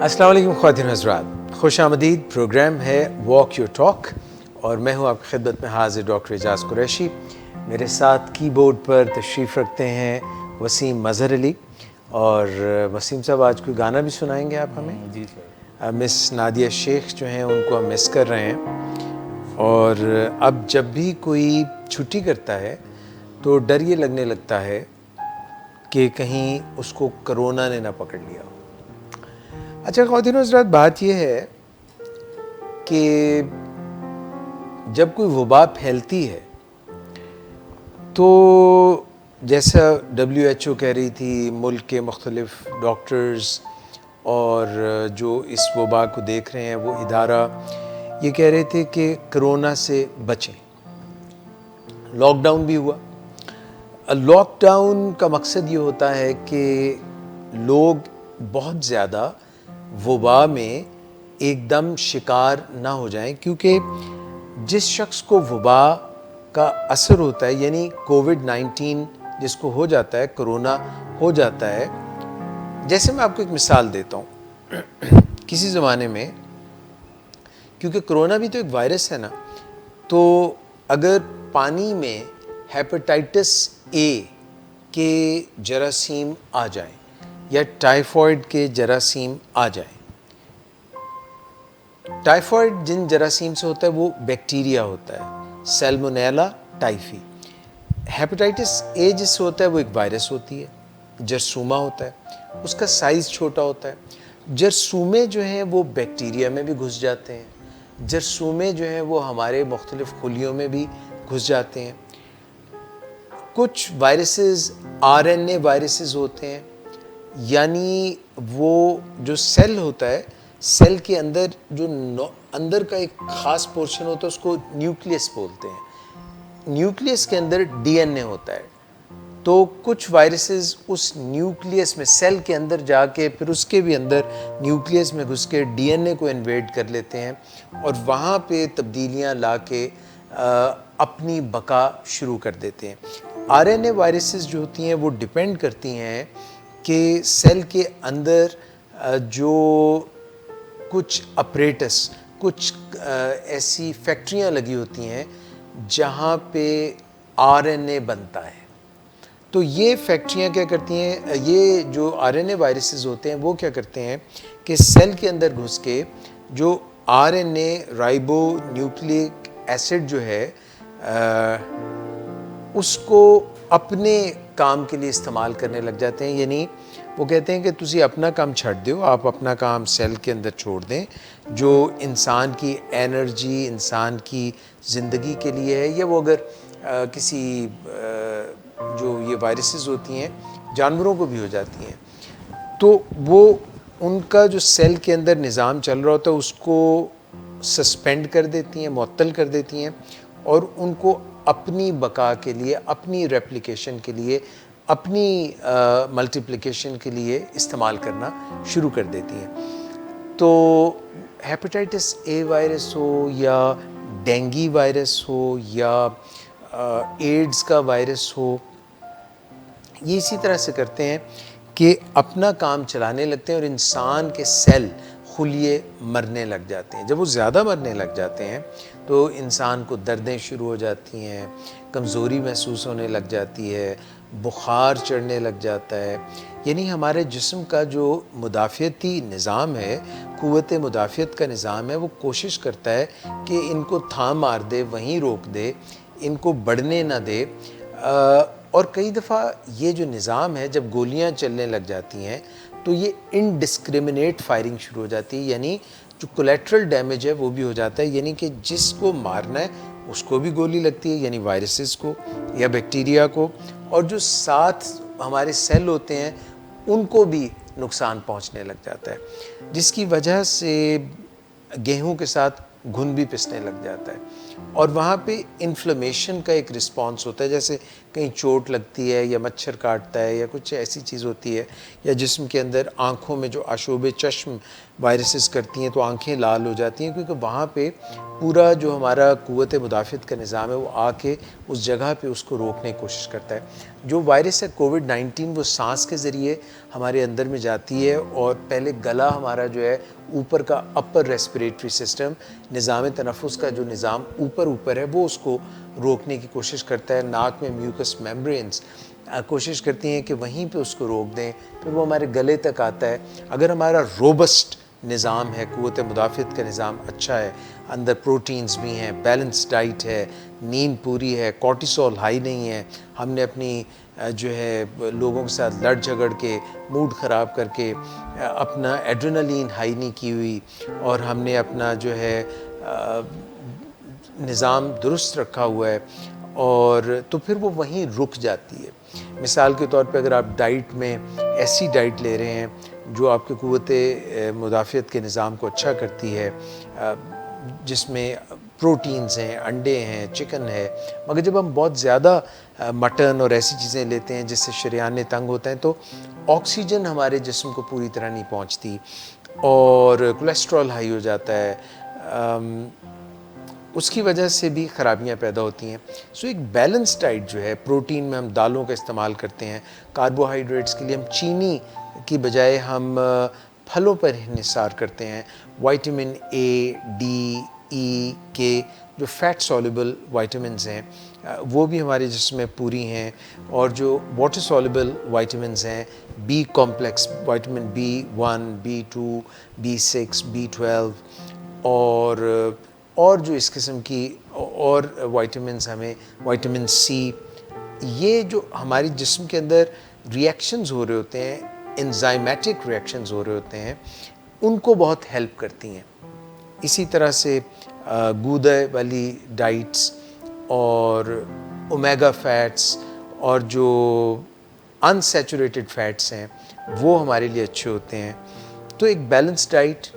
अस्सलाम वालेकुम ख़वातीन हज़रात, खुश आमदीद। प्रोग्राम है वॉक योर टॉक और मैं हूँ आपकी खिदमत में हाजिर डॉक्टर एजाज़ कुरैशी। मेरे साथ कीबोर्ड पर तशरीफ़ रखते हैं वसीम मज़हर अली। और वसीम साहब आज कोई गाना भी सुनाएंगे आप हमें? जी सर। मिस नादिया शेख जो हैं उनको हम मिस कर रहे हैं। और अब जब भी कोई छुट्टी करता है तो डर ये लगने लगता है कि कहीं उसको कोरोना ने ना पकड़ लिया हो। अच्छा ख़वातीन हज़रात, बात यह है कि जब कोई वबा फैलती है तो जैसा WHO कह रही थी, मुल्क के मुख्तलिफ़ डॉक्टर्स और जो इस वबा को देख रहे हैं वो इदारा ये कह रहे थे कि कोरोना से बचें। लॉकडाउन भी हुआ। लॉकडाउन का मकसद ये होता है कि लोग बहुत ज़्यादा वबा में एकदम शिकार ना हो जाएं, क्योंकि जिस शख्स को वबा का असर होता है, यानी कोविड-19 जिसको हो जाता है, कोरोना हो जाता है। जैसे मैं आपको एक मिसाल देता हूँ किसी ज़माने में, क्योंकि कोरोना भी तो एक वायरस है ना, तो अगर पानी में हेपेटाइटिस ए के जरासीम आ जाएं या टाइफॉइड के जरासीम आ जाएं। टाइफॉइड जिन जरासीम से होता है वो बैक्टीरिया होता है, सैल्मोनेला टाइफी। हेपेटाइटिस ए जिससे होता है वो एक वायरस होती है, जरसूमा होता है, उसका साइज़ छोटा होता है। जरसूमे जो हैं वो बैक्टीरिया में भी घुस जाते हैं, जरसूमे जो हैं वो हमारे मुख्तलिफ़ खुलियों में भी घुस जाते हैं। कुछ वायरसेस RNA वायरसेस होते हैं, यानी वो जो सेल होता है, सेल के अंदर जो अंदर का एक ख़ास पोर्शन होता है उसको न्यूक्लियस बोलते हैं। न्यूक्लियस के अंदर DNA होता है। तो कुछ वायरसेस उस न्यूक्लियस में, सेल के अंदर जाके फिर उसके भी अंदर न्यूक्लियस में घुस के DNA को इन्वेड कर लेते हैं और वहाँ पे तब्दीलियाँ ला के अपनी बका शुरू कर देते हैं। RNA वायरसेस जो होती हैं वो डिपेंड करती हैं कि सेल के अंदर जो कुछ अपरेटस, कुछ ऐसी फैक्ट्रियाँ लगी होती हैं जहाँ पे RNA बनता है। तो ये फैक्ट्रियाँ क्या करती हैं, ये जो RNA वायरसेस होते हैं वो क्या करते हैं कि सेल के अंदर घुस के जो RNA राइबो न्यूक्लिक एसिड जो है उसको अपने काम के लिए इस्तेमाल करने लग जाते हैं। यानी वो कहते हैं कि तुसी अपना काम छड़ दो, आप अपना काम सेल के अंदर छोड़ दें, जो इंसान की एनर्जी, इंसान की ज़िंदगी के लिए है, या वो अगर किसी जो ये वायरसेस होती हैं जानवरों को भी हो जाती हैं, तो वो उनका जो सेल के अंदर निज़ाम चल रहा होता है उसको सस्पेंड कर देती हैं, मुअत्तल कर देती हैं और उनको अपनी बका के लिए, अपनी रेप्लिकेशन के लिए, अपनी मल्टीप्लिकेशन के लिए इस्तेमाल करना शुरू कर देती हैं। तो हेपेटाइटिस ए वायरस हो या डेंगू वायरस हो या एड्स का वायरस हो, ये इसी तरह से करते हैं कि अपना काम चलाने लगते हैं और इंसान के सेल खुलिए मरने लग जाते हैं। जब वो ज़्यादा मरने लग जाते हैं तो इंसान को दर्दें शुरू हो जाती हैं, कमज़ोरी महसूस होने लग जाती है, बुखार चढ़ने लग जाता है। यानी हमारे जिस्म का जो मुदाफ़ियती निज़ाम है, क़ुव्वत मुदाफ़ियत का निज़ाम है, वो कोशिश करता है कि इनको थाम मार दे, वहीं रोक दे, इनको बढ़ने ना दे। और कई दफ़ा ये जो निज़ाम है, जब गोलियां चलने लग जाती हैं तो ये इनडिस्क्रिमिनेट फायरिंग शुरू हो जाती है, यानी जो कोलेट्रल डैमेज है वो भी हो जाता है। यानी कि जिसको मारना है उसको भी गोली लगती है, यानी वायरसेस को या बैक्टीरिया को, और जो साथ हमारे सेल होते हैं उनको भी नुकसान पहुंचने लग जाता है, जिसकी वजह से गेहूं के साथ घुन भी पिसने लग जाता है। और वहाँ पे इन्फ्लेमेशन का एक रिस्पॉन्स होता है, जैसे कहीं चोट लगती है या मच्छर काटता है या कुछ ऐसी चीज़ होती है, या जिस्म के अंदर आँखों में जो आशोब चश्म वायरसेस करती हैं तो आँखें लाल हो जाती हैं, क्योंकि वहाँ पे पूरा जो हमारा क़ुव्वत मुदाफ़ियत का निज़ाम है वो आके उस जगह पे उसको रोकने की कोशिश करता है। जो वायरस है कोविड-19 वो सांस के ज़रिए हमारे अंदर में जाती है, और पहले गला हमारा जो है ऊपर का अपर रेस्पिरेटरी सिस्टम, निज़ाम तनफ़ुस का जो निज़ाम ऊपर है वो उसको रोकने की कोशिश करता है। नाक में म्यूकस मेम्ब्रेन्स कोशिश करती हैं कि वहीं पे उसको रोक दें, फिर वो हमारे गले तक आता है। अगर हमारा रोबस्ट निज़ाम है, क़ुव्वत मुदाफ़ियत का निज़ाम अच्छा है, अंदर प्रोटीन्स भी हैं, बैलेंस डाइट है, नींद पूरी है, कॉर्टिसोल हाई नहीं है, हमने अपनी जो है लोगों के साथ लड़ झगड़ के मूड ख़राब करके अपना एड्रेनलिन हाई नहीं की हुई, और हमने अपना जो है निज़ाम दुरुस्त रखा हुआ है, और तो फिर वो वहीं रुक जाती है। मिसाल के तौर पे अगर आप डाइट में ऐसी डाइट ले रहे हैं जो आपके क़ुव्वत मुदाफ़ियत के निज़ाम को अच्छा करती है, जिसमें प्रोटीन्स हैं, अंडे हैं, चिकन है, मगर जब हम बहुत ज़्यादा मटन और ऐसी चीज़ें लेते हैं जिससे शरीयान तंग होते हैं तो ऑक्सीजन हमारे जिस्म को पूरी तरह नहीं पहुंचती और कोलेस्ट्रॉल हाई हो जाता है। उसकी वजह से भी ख़राबियाँ पैदा होती हैं। सो एक बैलेंस डाइट जो है, प्रोटीन में हम दालों का इस्तेमाल करते हैं, कार्बोहाइड्रेट्स के लिए हम चीनी की बजाय हम फलों पर इंहिसार करते हैं। विटामिन ए, डी, ई, के जो फैट सॉल्युबल विटामिन्स हैं वो भी हमारे जिस्म में पूरी हैं, और जो वाटर सॉल्युबल विटामिन्स हैं, B complex vitamin B1, B2, B6, B12 और जो इस किस्म की और विटामिन्स हमें, विटामिन सी, ये जो हमारी जिस्म के अंदर रिएक्शंस हो रहे होते हैं, एंजाइमेटिक रिएक्शंस हो रहे होते हैं, उनको बहुत हेल्प करती हैं। इसी तरह से गूदे वाली डाइट्स और ओमेगा फैट्स और जो अनसैचुरेटेड फैट्स हैं वो हमारे लिए अच्छे होते हैं। तो एक बैलेंस डाइट,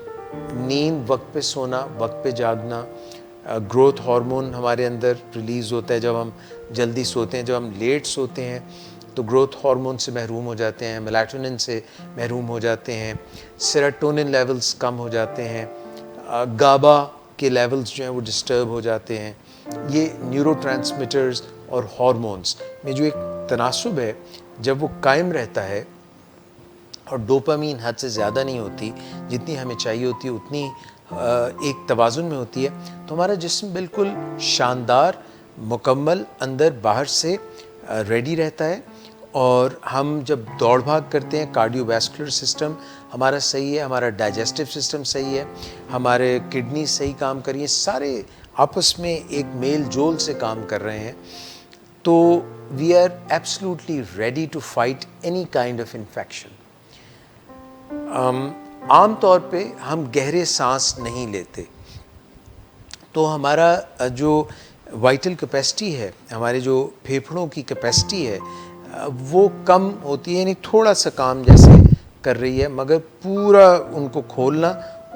नींद, वक्त पे सोना, वक्त पे जागना, ग्रोथ हार्मोन हमारे अंदर रिलीज़ होता है जब हम जल्दी सोते हैं। जब हम लेट सोते हैं तो ग्रोथ हार्मोन से महरूम हो जाते हैं, मेलाटोनिन से महरूम हो जाते हैं, सेरोटोनिन लेवल्स कम हो जाते हैं, गाबा के लेवल्स जो हैं वो डिस्टर्ब हो जाते हैं। ये न्यूरोट्रांसमीटर्स और हार्मोन्स में जो एक तनासुब है, जब वो कायम रहता है और डोपामीन हद से ज़्यादा नहीं होती, जितनी हमें चाहिए होती है उतनी एक तवाज़ुन में होती है, तो हमारा जिस्म बिल्कुल शानदार, मुकम्मल अंदर बाहर से रेडी रहता है। और हम जब दौड़ भाग करते हैं, कार्डियोवैस्कुलर सिस्टम हमारा सही है, हमारा डाइजेस्टिव सिस्टम सही है, हमारे किडनी सही काम कर रही है, सारे आपस में एक मेल जोल से काम कर रहे हैं, तो we are absolutely ready to fight any kind of infection. आम तौर पे हम गहरे सांस नहीं लेते, तो हमारा जो वाइटल कैपेसिटी है, हमारे जो फेफड़ों की कैपेसिटी है वो कम होती है, यानी थोड़ा सा काम जैसे कर रही है, मगर पूरा उनको खोलना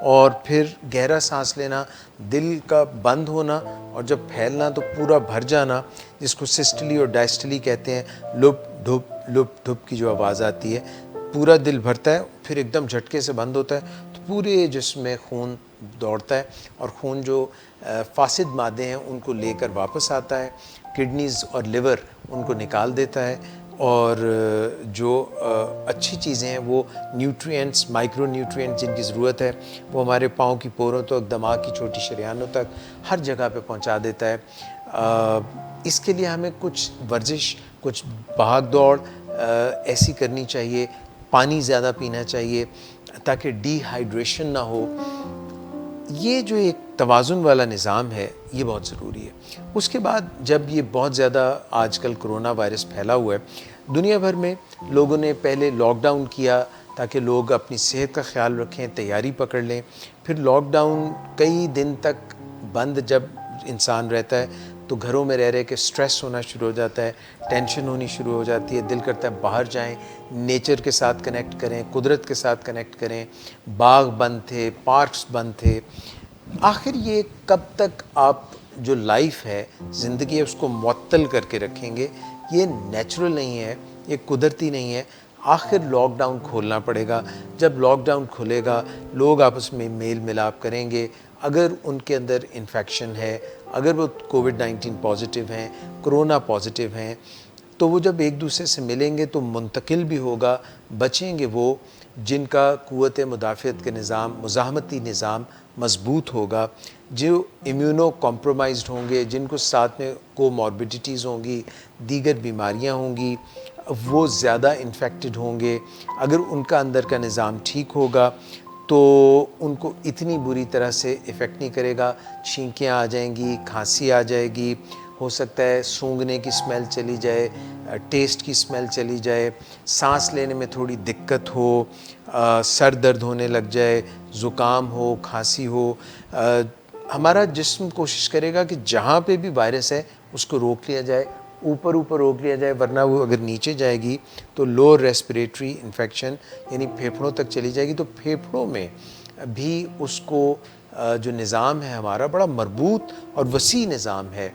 और फिर गहरा सांस लेना, दिल का बंद होना और जब फैलना तो पूरा भर जाना, जिसको सिस्टली और डायस्टली कहते हैं, लुप ढुप की जो आवाज़ आती है, पूरा दिल भरता है, फिर एकदम झटके से बंद होता है, तो पूरे जिस्म में खून दौड़ता है और खून जो फासिद मादे हैं उनको लेकर वापस आता है, किडनीज़ और लिवर उनको निकाल देता है, और जो अच्छी चीज़ें हैं वो न्यूट्रिएंट्स, माइक्रो न्यूट्रिएंट्स जिनकी ज़रूरत है वो हमारे पाँव की पोरों तक, दिमाग की छोटी शरीयानों तक, हर जगह पे पहुंचा देता है। इसके लिए हमें कुछ वर्जिश, कुछ भाग दौड़ ऐसी करनी चाहिए, पानी ज़्यादा पीना चाहिए ताकि डिहाइड्रेशन ना हो। ये जो एक तवाज़ुन वाला निज़ाम है ये बहुत ज़रूरी है। उसके बाद जब ये बहुत ज़्यादा आजकल कोरोना वायरस फैला हुआ है, दुनिया भर में लोगों ने पहले लॉकडाउन किया ताकि लोग अपनी सेहत का ख्याल रखें, तैयारी पकड़ लें। फिर लॉकडाउन कई दिन तक बंद जब इंसान रहता है तो घरों में रह रहे के स्ट्रेस होना शुरू हो जाता है, टेंशन होनी शुरू हो जाती है, दिल करता है बाहर जाएं, नेचर के साथ कनेक्ट करें, कुदरत के साथ कनेक्ट करें। बाग बंद थे, पार्क्स बंद थे। आखिर ये कब तक आप जो लाइफ है, ज़िंदगी है, उसको मुअत्तल करके रखेंगे, ये नेचुरल नहीं है, ये कुदरती नहीं है। आखिर लॉकडाउन खोलना पड़ेगा। जब लॉकडाउन खुलेगा, लोग आपस में मेल मिलाप करेंगे। अगर उनके अंदर इन्फेक्शन है, अगर वो कोविड-19 पॉजिटिव हैं, कोरोना पॉजिटिव हैं, तो वो जब एक दूसरे से मिलेंगे तो मुंतकिल भी होगा। बचेंगे वो जिनका क़ुव्वत मुदाफ़ियत के निज़ाम, मुज़ाहमती निज़ाम मज़बूत होगा, जो इम्यूनो कॉम्प्रोमाइज़्ड होंगे, जिनको साथ में कोमॉर्बिडिटीज़ होंगी, दीगर बीमारियां होंगी, वो ज़्यादा इन्फेक्टेड होंगे। अगर उनका अंदर का निज़ाम ठीक होगा तो उनको इतनी बुरी तरह से इफ़ेक्ट नहीं करेगा। छींकें आ जाएंगी, खांसी आ जाएगी, हो सकता है सूंघने की स्मेल चली जाए, टेस्ट की स्मेल चली जाए, सांस लेने में थोड़ी दिक्कत हो, सर दर्द होने लग जाए, ज़ुकाम हो, खांसी हो। हमारा जिस्म कोशिश करेगा कि जहाँ पे भी वायरस है उसको रोक लिया जाए, ऊपर रोक लिया जाए, वरना वो अगर नीचे जाएगी तो लोअर रेस्पिरेटरी इन्फेक्शन यानी फेफड़ों तक चली जाएगी। तो फेफड़ों में भी उसको जो निज़ाम है हमारा बड़ा मरबूत और वसी निज़ाम है।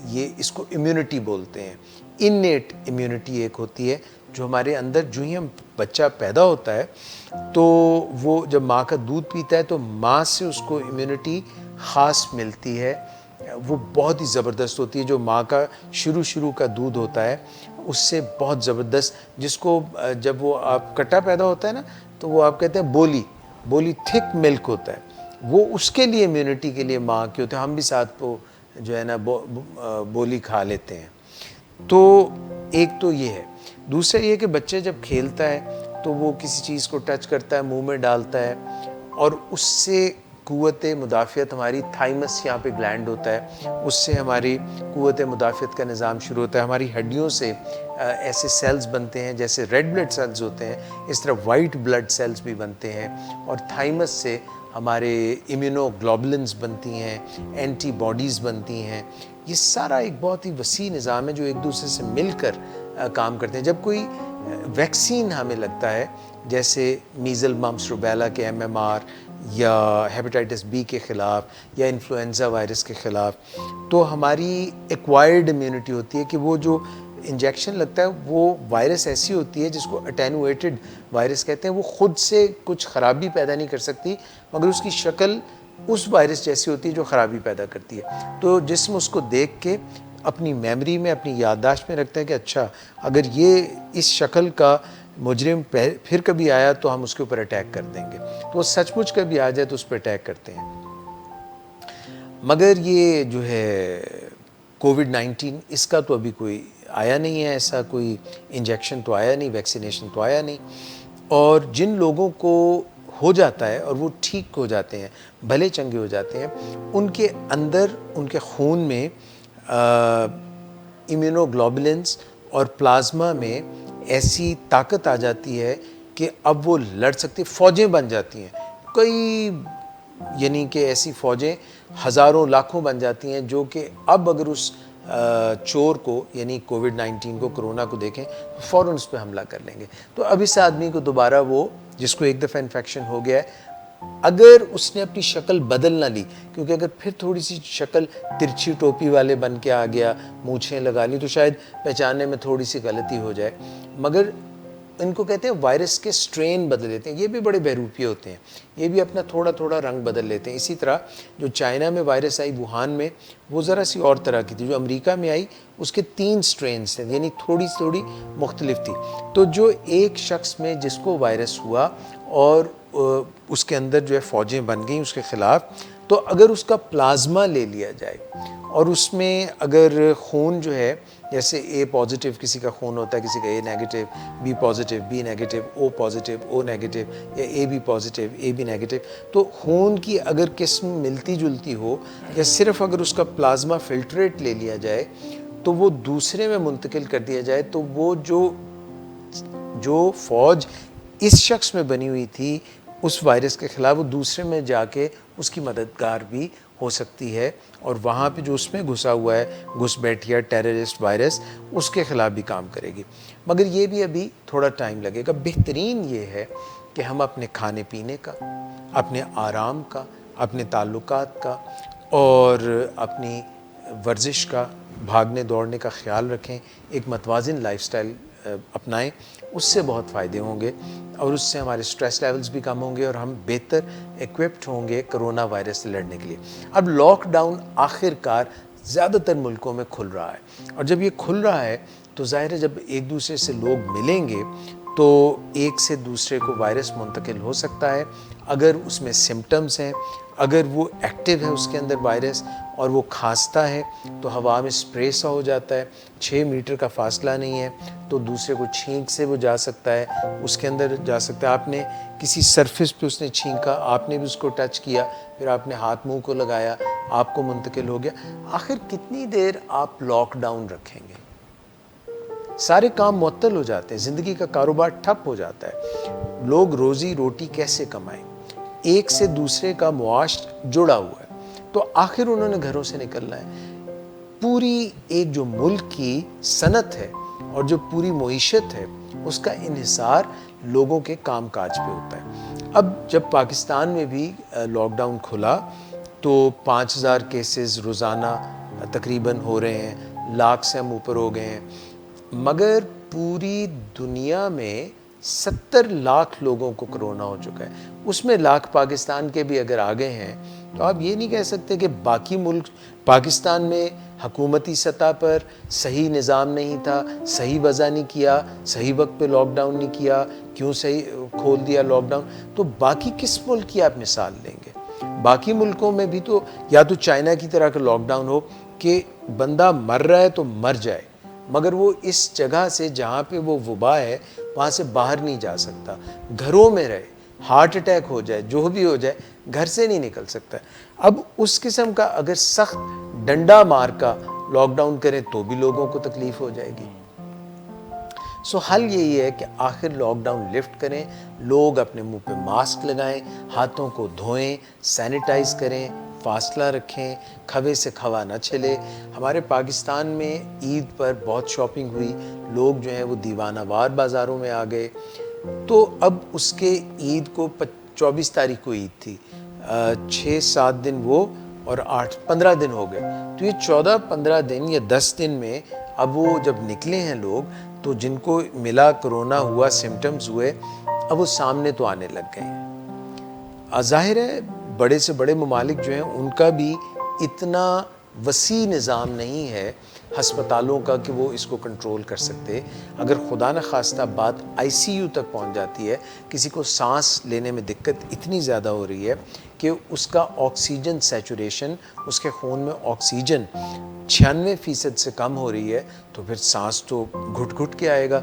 ये इसको इम्यूनिटी बोलते हैं। इन्नेट इम्यूनिटी एक होती है जो हमारे अंदर, जो ही हम बच्चा पैदा होता है तो वो जब माँ का दूध पीता है तो माँ से उसको इम्यूनिटी ख़ास मिलती है, वो बहुत ही ज़बरदस्त होती है। जो माँ का शुरू का दूध होता है उससे बहुत ज़बरदस्त, जिसको जब वो आप कट्टा पैदा होता है ना तो वो आप कहते हैं बोली थिक मिल्क होता है, वो उसके लिए इम्यूनिटी के लिए माँ के होते हैं। हम भी साथ वो जो है ना बोली खा लेते हैं। तो एक तो ये है। दूसरा ये कि बच्चे जब खेलता है तो वो किसी चीज़ को टच करता है, मुंह में डालता है और उससे क़ुव्वत मुदाफ़ियत हमारी, थाइमस यहाँ पे ग्लैंड होता है, उससे हमारी क़ुव्वत मुदाफ़ियत का निज़ाम शुरू होता है। हमारी हड्डियों से ऐसे सेल्स बनते हैं जैसे रेड ब्लड सेल्स होते हैं, इस तरह वाइट ब्लड सेल्स भी बनते हैं। और थाइमस से हमारे इम्यूनोग्लोबुलिन्स बनती हैं, एंटीबॉडीज़ बनती हैं। ये सारा एक बहुत ही वसी निज़ाम है जो एक दूसरे से मिलकर काम करते हैं। जब कोई वैक्सीन हमें लगता है, जैसे मीज़ल मम्प्स रूबेला के MMR या हेपेटाइटिस बी के ख़िलाफ़ या इन्फ्लुएंज़ा वायरस के ख़िलाफ़, तो हमारी एक्वायर्ड इम्यूनिटी होती है कि वो जो इंजेक्शन लगता है वो वायरस ऐसी होती है जिसको अटेनुएटेड वायरस कहते हैं। वो ख़ुद से कुछ ख़राबी पैदा नहीं कर सकती, मगर उसकी शक्ल उस वायरस जैसी होती है जो ख़राबी पैदा करती है। तो जिस्म उसको देख के अपनी मेमोरी में, अपनी याददाश्त में रखते हैं कि अच्छा, अगर ये इस शक्ल का मुजरिम फिर कभी आया तो हम उसके ऊपर अटैक कर देंगे। तो वो सचमुच कभी आ जाए तो उस पर अटैक करते हैं। मगर ये जो है कोविड-19, इसका तो अभी कोई आया नहीं है, ऐसा कोई इंजेक्शन तो आया नहीं, वैक्सीनेशन तो आया नहीं। और जिन लोगों को हो जाता है और वो ठीक हो जाते हैं, भले चंगे हो जाते हैं, उनके अंदर, उनके खून में इम्यूनोग्लोबुलिन्स और प्लाज्मा में ऐसी ताकत आ जाती है कि अब वो लड़ सकती, फ़ौजें बन जाती हैं। कई यानी कि ऐसी फ़ौजें हज़ारों लाखों बन जाती हैं जो कि अब अगर उस चोर को यानी कोविड-19 को, कोरोना को देखें तो फ़ौरन उस पर हमला कर लेंगे। तो अब इस आदमी को दोबारा, वो जिसको एक दफ़ा इन्फेक्शन हो गया है, अगर उसने अपनी शक्ल बदल ना ली, क्योंकि अगर फिर थोड़ी सी शक्ल तिरछी टोपी वाले बन के आ गया, मूछें लगा ली, तो शायद पहचानने में थोड़ी सी गलती हो जाए। मगर इनको कहते हैं वायरस के स्ट्रेन बदल लेते हैं। ये भी बड़े बहरूपिये होते हैं, ये भी अपना थोड़ा रंग बदल लेते हैं। इसी तरह जो चाइना में वायरस आई वुहान में, वो ज़रा सी और तरह की थी। जो अमेरिका में आई उसके 3 स्ट्रेन्स थे, यानी थोड़ी मुख्तलिफ थी। तो जो एक शख्स में जिसको वायरस हुआ और उसके अंदर जो है फ़ौजें बन गई उसके ख़िलाफ़, तो अगर उसका प्लाज्मा ले लिया जाए और उसमें अगर खून जो है, जैसे A पॉजिटिव किसी का खून होता है, किसी का A negative, B positive, B negative, O positive, O negative, या AB पॉजिटिव, AB नेगेटिव, तो खून की अगर किस्म मिलती जुलती हो या सिर्फ अगर उसका प्लाज्मा फ़िल्ट्रेट ले लिया जाए तो वो दूसरे में मुंतकिल कर दिया जाए, तो वो जो फ़ौज इस शख्स में बनी हुई थी उस वायरस के ख़िलाफ़, वो दूसरे में जाके उसकी मददगार भी हो सकती है और वहाँ पे जो उसमें घुसा हुआ है घुसपैठिया टेररिस्ट वायरस, उसके ख़िलाफ़ भी काम करेगी। मगर ये भी अभी थोड़ा टाइम लगेगा। बेहतरीन ये है कि हम अपने खाने पीने का, अपने आराम का, अपने ताल्लुकात का और अपनी वर्जिश का, भागने दौड़ने का ख्याल रखें, एक मतवाज़िन लाइफस्टाइल अपनाएं, उससे बहुत फ़ायदे होंगे और उससे हमारे स्ट्रेस लेवल्स भी कम होंगे और हम बेहतर इक्विप्ड होंगे कोरोना वायरस से लड़ने के लिए। अब लॉकडाउन आखिरकार ज़्यादातर मुल्कों में खुल रहा है और जब ये खुल रहा है तो ज़ाहिर है जब एक दूसरे से लोग मिलेंगे तो एक से दूसरे को वायरस मुंतकिल हो सकता है। अगर उसमें सिम्टम्स हैं, अगर वो एक्टिव है उसके अंदर वायरस और वो खांसता है तो हवा में स्प्रे सा हो जाता है, 6 मीटर का फासला नहीं है तो दूसरे को छींक से वो जा सकता है, उसके अंदर जा सकता है। आपने किसी सरफेस पे उसने छींका, आपने भी उसको टच किया, फिर आपने हाथ मुंह को लगाया, आपको मुंतकिल हो गया। आखिर कितनी देर आप लॉकडाउन रखेंगे? सारे काम मुअत्तल हो जाते हैं, ज़िंदगी का कारोबार ठप हो जाता है। लोग रोज़ी रोटी कैसे कमाएं? एक से दूसरे का मुआश जुड़ा हुआ है तो आखिर उन्होंने घरों से निकलना है। पूरी एक जो मुल्क की सनत है और जो पूरी मईशत है उसका इन्हिसार लोगों के काम काज पे होता है। अब जब पाकिस्तान में भी लॉकडाउन खुला तो 5000 केसेस रोज़ाना तकरीबन हो रहे हैं, लाख से हम ऊपर हो गए हैं, मगर पूरी दुनिया में 70 लाख लोगों को कोरोना हो चुका है। उसमें लाख पाकिस्तान के भी अगर आ गए हैं तो आप ये नहीं कह सकते कि बाकी मुल्क, पाकिस्तान में हकूमती सतह पर सही निज़ाम नहीं था, सही वज़ा नहीं किया, सही वक्त पे लॉकडाउन नहीं किया, क्यों सही खोल दिया लॉकडाउन। तो बाकी किस मुल्क की आप मिसाल लेंगे? बाकी मुल्कों में भी तो या तो चाइना की तरह का लॉकडाउन हो कि बंदा मर रहा है तो मर जाए, मगर वो इस जगह से जहाँ पे वो वबा है वहाँ से बाहर नहीं जा सकता, घरों में रहे, हार्ट अटैक हो जाए, जो भी हो जाए, घर से नहीं निकल सकता। अब उस किस्म का अगर सख्त डंडा मार का लॉकडाउन करें तो भी लोगों को तकलीफ हो जाएगी। सो हल यही है कि आखिर लॉकडाउन लिफ्ट करें, लोग अपने मुंह पे मास्क लगाएं, हाथों को धोएं, सैनिटाइज करें, फासला रखें, खवे से खवा न चले। हमारे पाकिस्तान में ईद पर बहुत शॉपिंग हुई, लोग जो हैं वो दीवानावार बाज़ारों में आ गए। तो अब उसके ईद को 24 तारीख को ईद थी, 6-7 दिन वो और 8-15 दिन हो गए। तो ये 14-15 दिन या 10 दिन में अब वो जब निकले हैं लोग तो जिनको मिला, कोरोना हुआ, सिम्टम्स हुए, अब वो सामने तो आने लग गए हैं। ज़ाहिर है बड़े से बड़े ममालिक जो हैं उनका भी इतना वसी निज़ाम नहीं है हस्पतालों का कि वो इसको कंट्रोल कर सकते। अगर खुदा न खास्ता बात ICU तक पहुंच जाती है, किसी को सांस लेने में दिक्कत इतनी ज़्यादा हो रही है कि उसका ऑक्सीजन सैचुरेशन, उसके खून में ऑक्सीजन 96% से कम हो रही है, तो फिर सांस तो घुट घुट के आएगा,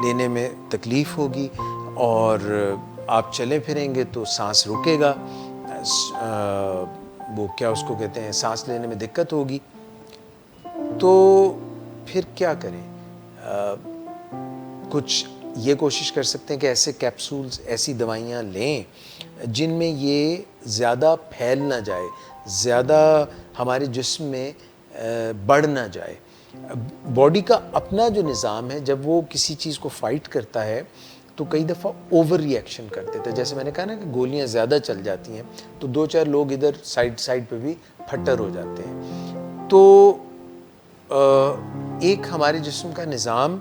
लेने में तकलीफ़ होगी और आप चले फिरेंगे तो सांस रुकेगा, वो क्या उसको कहते हैं, सांस लेने में दिक्कत होगी। तो फिर क्या करें? कुछ ये कोशिश कर सकते हैं कि ऐसे कैप्सूल्स, ऐसी दवाइयाँ लें जिनमें ये ज़्यादा फैल ना जाए, ज़्यादा हमारे जिस्म में बढ़ ना जाए। बॉडी का अपना जो निज़ाम है, जब वो किसी चीज़ को फाइट करता है तो कई दफ़ा ओवर रिएक्शन कर देता है। जैसे मैंने कहा ना कि गोलियां ज़्यादा चल जाती हैं तो 2-4 लोग इधर साइड पे भी फट्टर हो जाते हैं। तो एक हमारे जिस्म का निज़ाम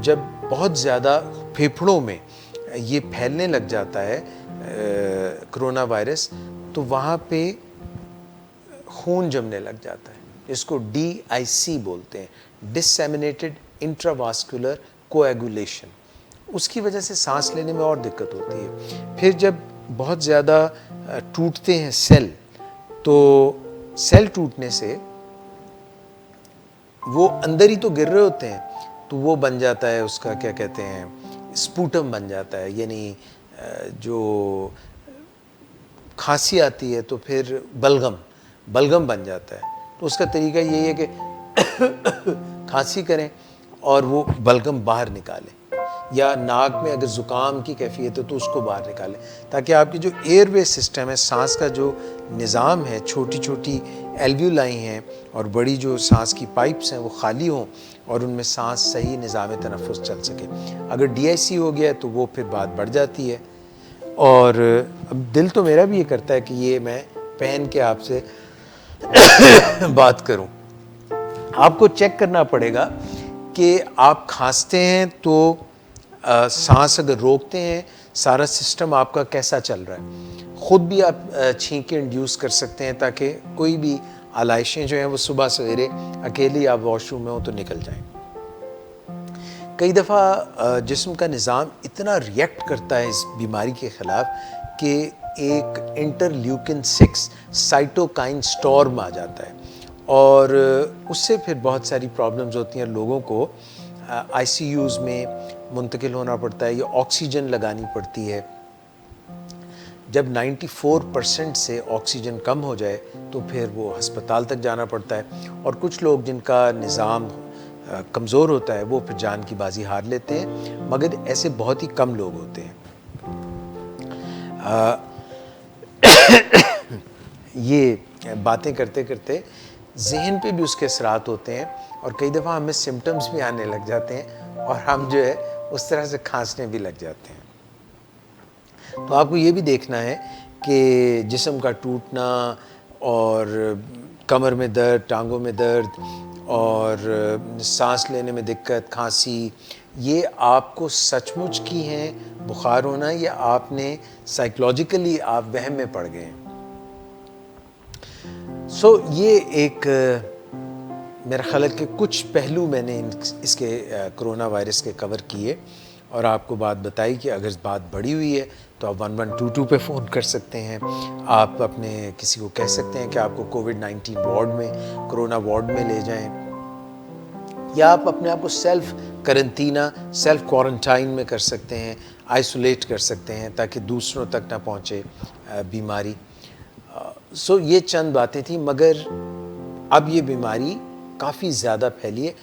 जब बहुत ज़्यादा फेफड़ों में ये फैलने लग जाता है कोरोना वायरस, तो वहाँ पे खून जमने लग जाता है, इसको DIC बोलते हैं, डिसेमिनेटेड इंट्रावास्कुलर कोएगुलेशन। उसकी वजह से सांस लेने में और दिक्कत होती है। फिर जब बहुत ज़्यादा टूटते हैं सेल, तो सेल टूटने से वो अंदर ही तो गिर रहे होते हैं, तो वो बन जाता है, उसका क्या कहते हैं, स्पूटम बन जाता है, यानी जो खांसी आती है तो फिर बलगम बन जाता है। तो उसका तरीका यही है कि खांसी करें और वो बलगम बाहर निकालें, या नाक में अगर ज़ुकाम की कैफियत है तो उसको बाहर निकालें, ताकि आपकी जो एयरवे सिस्टम है, सांस का जो निज़ाम है, छोटी छोटी एल्व्यूलाई हैं और बड़ी जो सांस की पाइप्स हैं वो खाली हों और उनमें सांस सही निज़ाम तनफ़ुस चल सके। अगर DIC हो गया तो वो फिर बात बढ़ जाती है। और अब दिल तो मेरा भी ये करता है कि ये मैं पहन के आपसे बात करूं, आपको चेक करना पड़ेगा कि आप खांसते हैं तो सांस अगर रोकते हैं, सारा सिस्टम आपका कैसा चल रहा है। ख़ुद भी आप छींकें इंड्यूस कर सकते हैं ताकि कोई भी आलाइशें जो हैं वो सुबह सवेरे अकेली आप वॉशरूम में हो तो निकल जाएं। कई दफ़ा जिस्म का निज़ाम इतना रिएक्ट करता है इस बीमारी के ख़िलाफ़ कि एक इंटरल्यूकिन 6 साइटोकाइन स्टॉर्म आ जाता है और उससे फिर बहुत सारी प्रॉब्लम्स होती हैं। लोगों को ICUs में मुंतकिल होना पड़ता है या ऑक्सीजन लगानी पड़ती है। जब 94% से ऑक्सीजन कम हो जाए तो फिर वो अस्पताल तक जाना पड़ता है और कुछ लोग जिनका निज़ाम कमज़ोर होता है वो फिर जान की बाजी हार लेते हैं, मगर ऐसे बहुत ही कम लोग होते हैं। ये बातें करते करते जहन पे भी उसके असरात होते हैं और कई दफ़ा हमें सिम्टम्स भी आने लग जाते हैं और हम जो है उस तरह से खांसने भी लग जाते हैं। तो आपको ये भी देखना है कि जिस्म का टूटना और कमर में दर्द, टांगों में दर्द और सांस लेने में दिक्कत, खांसी, ये आपको सचमुच की हैं बुखार होना या आपने साइकोलॉजिकली आप वहम में पड़ गए हैं। ये एक मेरा ख्याल है कि कुछ पहलू मैंने इसके कोरोना वायरस के कवर किए और आपको बात बताई कि अगर बात बड़ी हुई है तो आप 1122 पे फ़ोन कर सकते हैं। आप अपने किसी को कह सकते हैं कि आपको कोविड-19 वार्ड में, कोरोना वार्ड में ले जाएं, या आप अपने आप को सेल्फ करंटीना, सेल्फ क्वारंटाइन में कर सकते हैं, आइसोलेट कर सकते हैं ताकि दूसरों तक ना पहुँचे बीमारी। ये चंद बातें थी, मगर अब ये बीमारी काफ़ी ज़्यादा फैली है।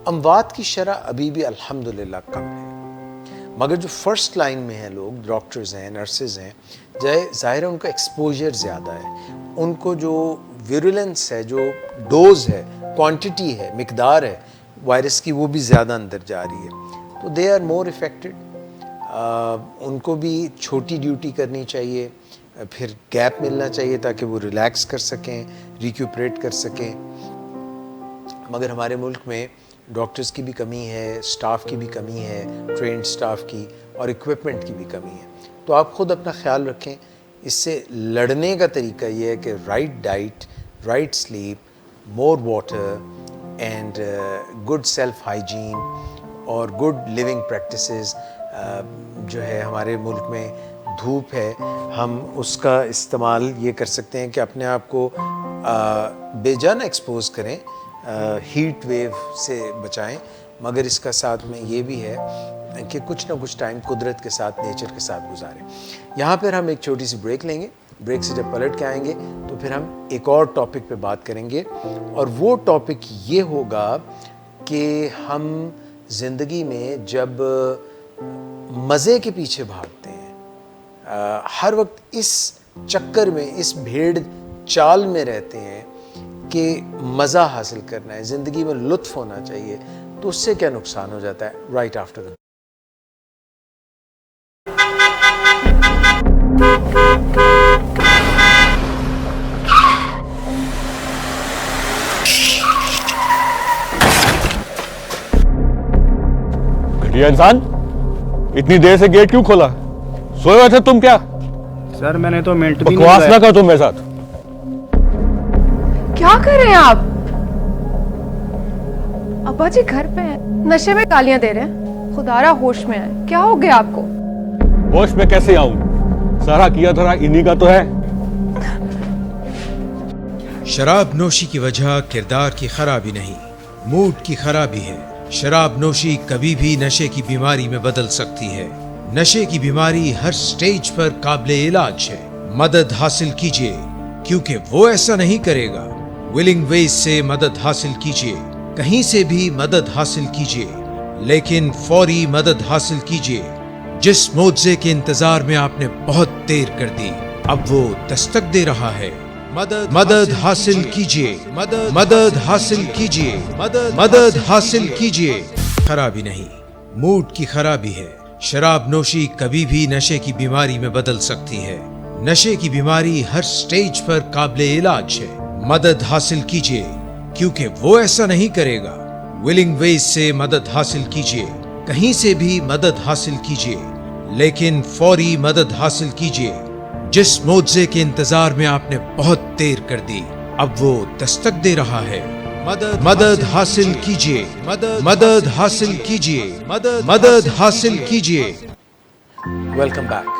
अमवात की शरह अभी भी अल्हम्दुलिल्लाह कम है, मगर जो फर्स्ट लाइन में हैं लोग, डॉक्टर्स हैं, नर्सेज हैं, ज़ाहिर है उनका एक्सपोजर ज़्यादा है, उनको जो विरुलेंस है, जो डोज है, क्वांटिटी है, मिकदार है वायरस की, वो भी ज़्यादा अंदर जा रही है, तो दे आर मोर इफ़ेक्टेड। उनको भी छोटी ड्यूटी करनी चाहिए, फिर गैप मिलना चाहिए ताकि वो रिलैक्स कर सकें, रिक्यूपरेट कर सकें। मगर हमारे मुल्क में डॉक्टर्स की भी कमी है, स्टाफ की भी कमी है, ट्रेंड स्टाफ की, और इक्विपमेंट की भी कमी है। तो आप ख़ुद अपना ख्याल रखें। इससे लड़ने का तरीका ये है कि right diet, right sleep, more water and good self hygiene और गुड लिविंग प्रैक्टिसेस। जो है हमारे मुल्क में धूप है, हम उसका इस्तेमाल ये कर सकते हैं कि अपने आप को बेजान एक्सपोज करें, हीट वेव से बचाएं, मगर इसका साथ में ये भी है कि कुछ ना कुछ टाइम कुदरत के साथ, नेचर के साथ गुजारें। यहाँ पर हम एक छोटी सी ब्रेक लेंगे। ब्रेक से जब पलट के आएंगे तो फिर हम एक और टॉपिक पे बात करेंगे, और वो टॉपिक ये होगा कि हम ज़िंदगी में जब मज़े के पीछे भागते हैं, हर वक्त इस चक्कर में, इस भेड़ चाल में रहते हैं कि मज़ा हासिल करना है, ज़िंदगी में लुत्फ़ होना चाहिए, तो उससे क्या नुकसान हो जाता है। राइट आफ्टर घटिया इंसान, इतनी देर से गेट क्यों खोला? सोए हुए थे तुम क्या? सर मैंने तो मिनट भी बकवास ना करो तुम मेरे साथ। क्या कर रहे हैं आप? अब्बा जी घर पे हैं, नशे में गालियां दे रहे हैं। खुदारा होश में है, क्या हो गया आपको? होश में कैसे आऊं? सारा किया धरा इन्हीं का तो है। शराब नोशी की वजह किरदार की खराबी नहीं, मूड की खराबी है। शराब नोशी कभी भी नशे की बीमारी में बदल सकती है। नशे की बीमारी हर स्टेज पर काबिले इलाज है। मदद हासिल कीजिए, क्योंकि वो ऐसा नहीं करेगा। विलिंग वेज से मदद हासिल कीजिए, कहीं से भी मदद हासिल कीजिए, लेकिन फौरी मदद हासिल कीजिए। जिस मुआवजे के इंतजार में आपने बहुत देर कर दी, अब वो दस्तक दे रहा है। मदद हासिल कीजिए, मदद हासिल कीजिए, मदद हासिल कीजिए। खराबी नहीं, मूड की खराबी है। शराब नोशी कभी भी नशे की बीमारी में बदल सकती है। नशे की बीमारी हर स्टेज पर काबिले इलाज है। मदद हासिल कीजिए, क्योंकि वो ऐसा नहीं करेगा। विलिंग वेज से मदद हासिल कीजिए, कहीं से भी मदद हासिल कीजिए, लेकिन फौरी मदद हासिल कीजिए। जिस मुआवजे के इंतजार में आपने बहुत देर कर दी, अब वो दस्तक दे रहा है। मदद हासिल कीजिए, मदद हासिल कीजिए, मदद हासिल कीजिए। Welcome back.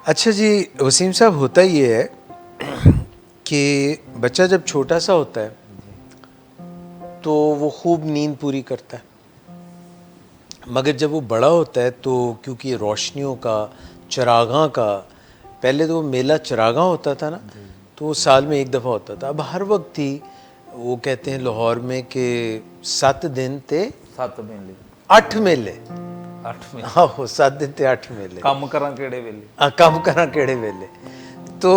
अच्छा जी वसीम साहब, होता ये है कि बच्चा जब छोटा सा होता है तो वो खूब नींद पूरी करता है, मगर जब वो बड़ा होता है तो क्योंकि रोशनियों का, चिरागां का, पहले तो मेला चिरागां होता था ना, तो वो साल में एक दफ़ा होता था। अब हर वक्त ही वो कहते हैं लाहौर में कि 7 दिन थे 7 मेले 8 मेले। 8 मेले आहो 7 दिन थे 8 मेले। ਕੰਮ ਕਰਾਂ ਕਿਹੜੇ ਵੇਲੇ हाँ, काम करा केड़े वेले। तो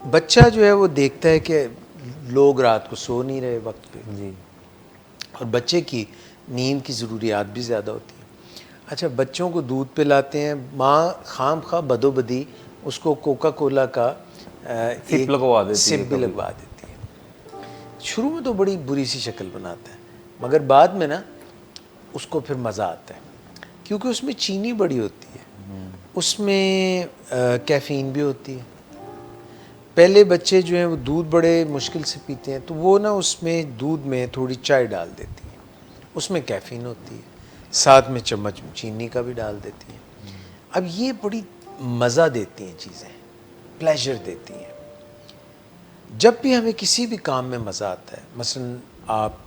बच्चा जो है वो देखता है कि लोग रात को सो नहीं रहे वक्त पे जी। और बच्चे की नींद की ज़रूरियात भी ज़्यादा होती है। अच्छा, बच्चों को दूध पिलाते हैं, माँ खाम खा बदोबदी उसको कोका कोला का सिप लगवा देती है सिप भी कभी। लगवा देती है। शुरू में तो बड़ी बुरी सी शक्ल बनाता है, मगर बाद में ना उसको फिर मज़ा आता है, क्योंकि उसमें चीनी बड़ी होती है, उसमें कैफ़ीन भी होती है। पहले बच्चे जो हैं वो दूध बड़े मुश्किल से पीते हैं, तो वो ना उसमें दूध में थोड़ी चाय डाल देती है, उसमें कैफ़ीन होती है, साथ में चम्मच चीनी का भी डाल देती है। अब ये बड़ी मज़ा देती हैं चीज़ें, प्लेजर देती हैं। जब भी हमें किसी भी काम में मज़ा आता है, मसलन आप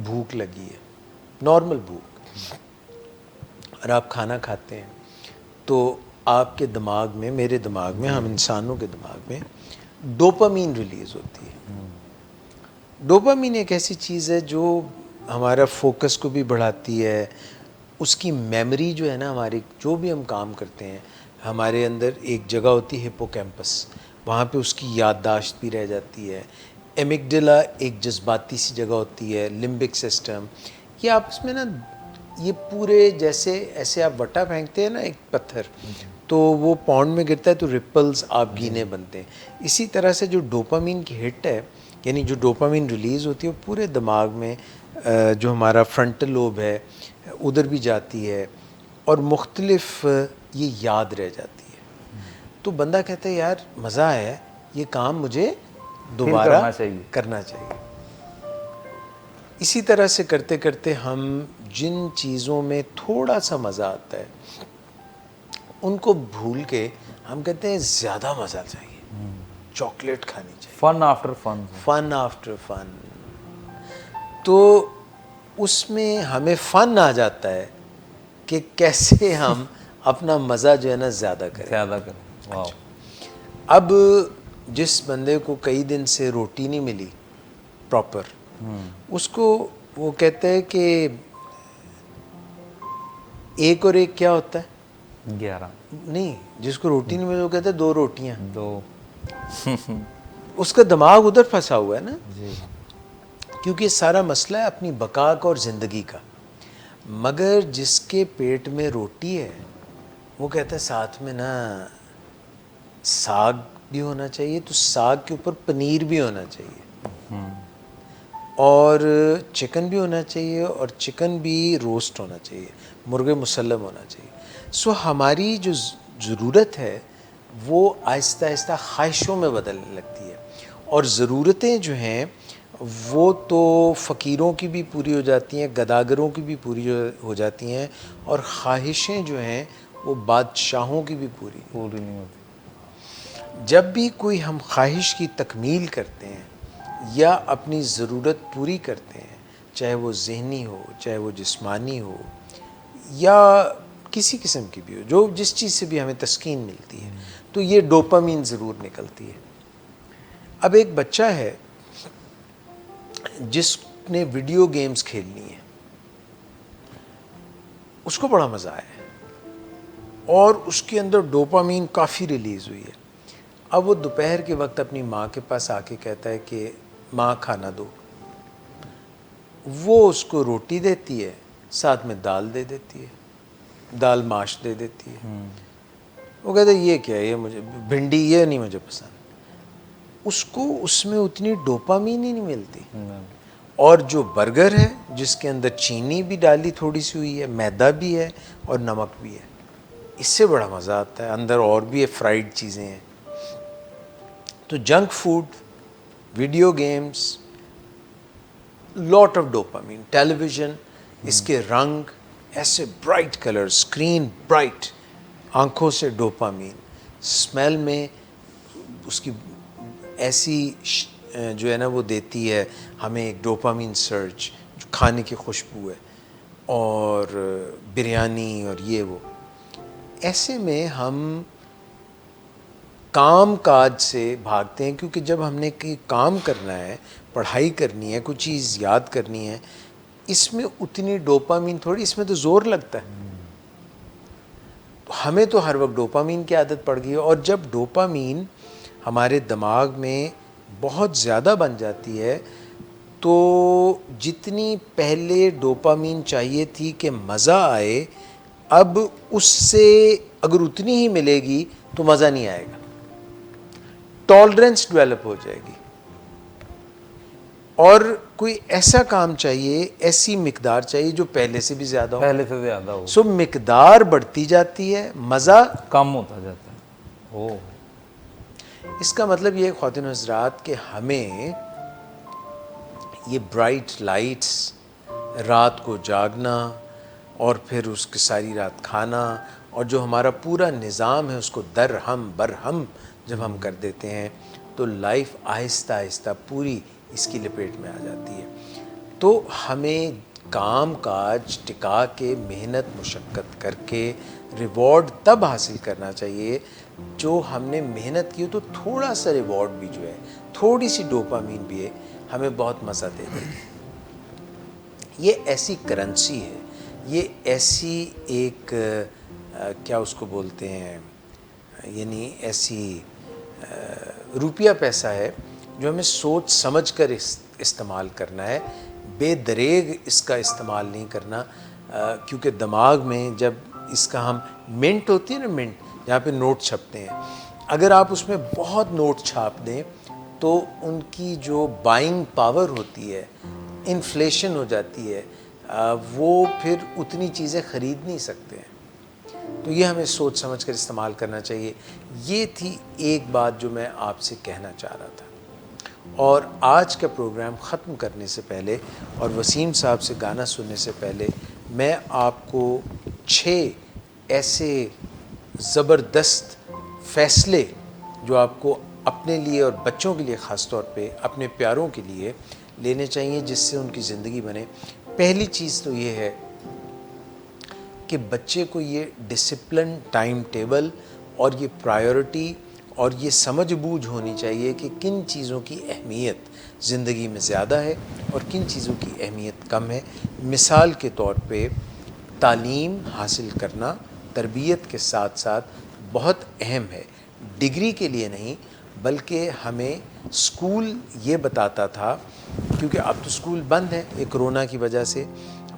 भूख लगी है, नॉर्मल भूख, और आप खाना खाते हैं तो आपके दिमाग में, मेरे दिमाग में, हम इंसानों के दिमाग में डोपामीन रिलीज़ होती है। डोपामीन एक ऐसी चीज़ है जो हमारा फोकस को भी बढ़ाती है, उसकी मेमोरी जो है ना, हमारी जो भी हम काम करते हैं, हमारे अंदर एक जगह होती है हिप्पोकैम्पस, वहाँ पे उसकी याददाश्त भी रह जाती है। एमिगडाला एक जज्बाती सी जगह होती है, लिम्बिक सिस्टम, ये आपस में ना, ये पूरे जैसे ऐसे आप वटा फेंकते हैं ना एक पत्थर, तो वो पॉन्ड में गिरता है तो रिपल्स आप गीने बनते हैं। इसी तरह से जो डोपामीन की हिट है, यानी जो डोपामीन रिलीज़ होती है, वो पूरे दिमाग में जो हमारा फ्रंटल लोब है उधर भी जाती है और मुख्तलिफ ये याद रह जाती है। तो बंदा कहता है यार मज़ा आया, ये काम मुझे दोबारा करना चाहिए। इसी तरह से करते करते हम जिन चीज़ों में थोड़ा सा मज़ा आता है उनको भूल के हम कहते हैं ज़्यादा मज़ा चाहिए, चॉकलेट खानी चाहिए, fun after fun, fun after fun. तो उसमें हमें फ़न आ जाता है कि कैसे हम अपना मज़ा जो है ना ज़्यादा करें। ज़्यादा करें। वाह। अब जिस बंदे को कई दिन से रोटी नहीं मिली प्रॉपर, उसको वो कहते हैं कि 1 और 1 क्या होता है? 11 नहीं, जिसको रोटी नहीं मिली वो कहते हैं 2 रोटियां। 2 उसका दिमाग उधर फंसा हुआ है ना, जी। क्योंकि ये सारा मसला है अपनी बका का और ज़िंदगी का। मगर जिसके पेट में रोटी है वो कहता है साथ में ना साग भी होना चाहिए, तो साग के ऊपर पनीर भी होना चाहिए और चिकन भी होना चाहिए और चिकन भी रोस्ट होना चाहिए, मुर्गे मुसल्लम होना चाहिए। सो हमारी जो ज़रूरत है वो आहिस्ता आहिस्ता ख्वाहिशों में बदलने लगती है और ज़रूरतें जो हैं वो तो फ़कीरों की भी पूरी हो जाती हैं, गदागरों की भी पूरी हो जाती हैं और ख्वाहिशें जो हैं वो बादशाहों की भी पूरी नहीं होती। जब भी कोई हम ख्वाहिश की तकमील करते हैं या अपनी ज़रूरत पूरी करते हैं, चाहे वो ज़हनी हो, चाहे वो जिस्मानी हो या किसी किस्म की भी हो, जो जिस चीज़ से भी हमें तस्कीन मिलती है, तो ये डोपामीन ज़रूर निकलती है। अब एक बच्चा है जिसने वीडियो गेम्स खेलनी है, उसको बड़ा मज़ा आया है और उसके अंदर डोपामीन काफ़ी रिलीज़ हुई है। अब वो दोपहर के वक्त अपनी माँ के पास आके कहता है कि माँ खाना दो। वो उसको रोटी देती है, साथ में दाल दे देती है, दाल माश दे देती है वो कहता है ये क्या है, ये मुझे भिंडी ये नहीं मुझे पसंद, उसको उसमें उतनी डोपामीन ही नहीं मिलती। और जो बर्गर है जिसके अंदर चीनी भी डाली थोड़ी सी हुई है, मैदा भी है और नमक भी है, इससे बड़ा मज़ा आता है, अंदर और भी है, फ्राइड चीज़ें हैं। तो junk food, video games, lot of dopamine, television, इसके रंग ऐसे ब्राइट कलर, स्क्रीन ब्राइट, आंखों से डोपामीन, स्मेल में उसकी ऐसी जो है ना वो देती है हमें एक डोपामीन सर्च, जो खाने की खुशबू है, और बिरयानी और ये वो। ऐसे में हम काम काज से भागते हैं, क्योंकि जब हमने कोई काम करना है, पढ़ाई करनी है, कुछ चीज़ याद करनी है, इसमें उतनी डोपामीन थोड़ी, इसमें तो ज़ोर लगता है। तो हमें तो हर वक्त डोपामीन की आदत पड़ गई है, और जब डोपामीन हमारे दिमाग में बहुत ज़्यादा बन जाती है तो जितनी पहले डोपामीन चाहिए थी कि मज़ा आए, अब उससे अगर उतनी ही मिलेगी तो मज़ा नहीं आएगा, टॉलरेंस डेवलप हो जाएगी। और कोई ऐसा काम चाहिए, ऐसी मिकदार चाहिए जो पहले से भी ज़्यादा हो। पहले से ज़्यादा हो, सो मिकदार बढ़ती जाती है, मज़ा कम होता जाता है। ओह, इसका मतलब ये ख्वातीन और हज़रात कि हमें ये ब्राइट लाइट्स, रात को जागना और फिर उसकी सारी रात खाना, और जो हमारा पूरा निज़ाम है उसको दरहम बरहम जब हम कर देते हैं तो लाइफ आहिस्ता आहिस्ता पूरी इसकी लपेट में आ जाती है। तो हमें काम काज टिका के मेहनत मुशक्क़त करके रिवॉर्ड तब हासिल करना चाहिए जो हमने मेहनत की हो, तो थोड़ा सा रिवॉर्ड भी जो है, थोड़ी सी डोपामीन भी है, हमें बहुत मज़ा दे देगी। ये ऐसी करेंसी है, ये ऐसी एक क्या उसको बोलते हैं, यानी ऐसी रुपया पैसा है जो हमें सोच समझ कर इस्तेमाल करना है, बेदरेग इसका इस्तेमाल नहीं करना। क्योंकि दिमाग में जब इसका हम मिंट होती है ना, मिंट जहाँ पे नोट छपते हैं, अगर आप उसमें बहुत नोट छाप दें तो उनकी जो बाइंग पावर होती है, इन्फ्लेशन हो जाती है, वो फिर उतनी चीज़ें ख़रीद नहीं सकते हैं। तो ये हमें सोच समझ कर इस्तेमाल करना चाहिए। ये थी एक बात जो मैं आपसे कहना चाह रहा था। और आज का प्रोग्राम ख़त्म करने से पहले और वसीम साहब से गाना सुनने से पहले मैं आपको 6 ऐसे ज़बरदस्त फ़ैसले जो आपको अपने लिए और बच्चों के लिए ख़ास तौर पे अपने प्यारों के लिए लेने चाहिए जिससे उनकी ज़िंदगी बने। पहली चीज़ तो ये है कि बच्चे को ये डिसिप्लिन, टाइम टेबल और ये प्रायोरिटी और ये समझ बूझ होनी चाहिए कि किन चीज़ों की अहमियत ज़िंदगी में ज़्यादा है और किन चीज़ों की अहमियत कम है। मिसाल के तौर पे तालीम हासिल करना तरबियत के साथ साथ बहुत अहम है। डिग्री के लिए नहीं, बल्कि हमें स्कूल ये बताता था, क्योंकि अब तो स्कूल बंद है ये कोरोना की वजह से,